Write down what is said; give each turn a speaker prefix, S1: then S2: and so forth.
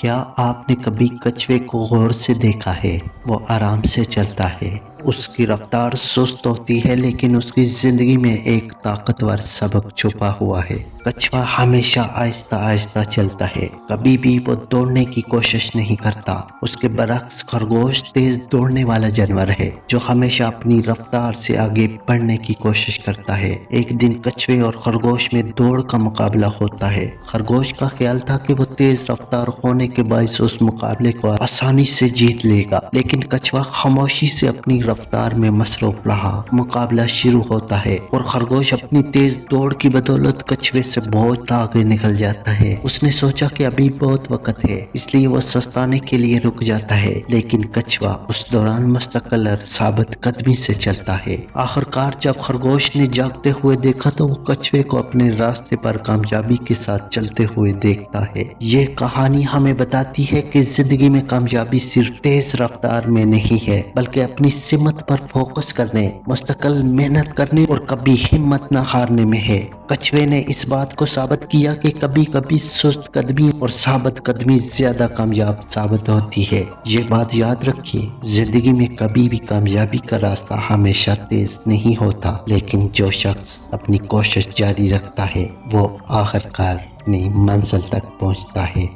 S1: کیا آپ نے کبھی کچھوے کو غور سے دیکھا ہے؟ وہ آرام سے چلتا ہے، اس کی رفتار سست ہوتی ہے لیکن اس کی زندگی میں ایک طاقتور سبق چھپا ہوا ہے۔ کچھوا ہمیشہ آہستہ آہستہ چلتا ہے، کبھی بھی وہ دوڑنے کی کوشش نہیں کرتا۔ اس کے برعکس خرگوش تیز دوڑنے والا جانور ہے جو ہمیشہ اپنی رفتار سے آگے بڑھنے کی کوشش کرتا ہے۔ ایک دن کچھوے اور خرگوش میں دوڑ کا مقابلہ ہوتا ہے۔ خرگوش کا خیال تھا کہ وہ تیز رفتار ہونے کے باعث اس مقابلے کو آسانی سے جیت لے گا، لیکن کچھوا خاموشی سے اپنی رفتار میں مصروف رہا۔ مقابلہ شروع ہوتا ہے اور خرگوش اپنی تیز دوڑ کی بدولت کچھوے سے بہت آگے نکل جاتا ہے۔ اس نے سوچا کہ ابھی بہت وقت ہے، اس لیے وہ سستانے کے لیے رک جاتا ہے، لیکن کچھوا اس دوران مستقل اور ثابت قدمی سے چلتا ہے۔ آخرکار جب خرگوش نے جاگتے ہوئے دیکھا تو وہ کچھوے کو اپنے راستے پر کامیابی کے ساتھ چلتے ہوئے دیکھتا ہے۔ یہ کہانی ہمیں بتاتی ہے کہ زندگی میں کامیابی صرف تیز رفتار میں نہیں ہے، بلکہ اپنی سمت پر فوکس کرنے، مستقل محنت کرنے اور کبھی ہمت نہ ہارنے میں ہے۔ کچھوے نے اس بات کو ثابت کیا کہ کبھی کبھی سست قدمی اور ثابت قدمی زیادہ کامیاب ثابت ہوتی ہے۔ یہ بات یاد رکھیے، زندگی میں کبھی بھی کامیابی کا راستہ ہمیشہ تیز نہیں ہوتا، لیکن جو شخص اپنی کوشش جاری رکھتا ہے وہ آخرکار اپنی منزل تک پہنچتا ہے۔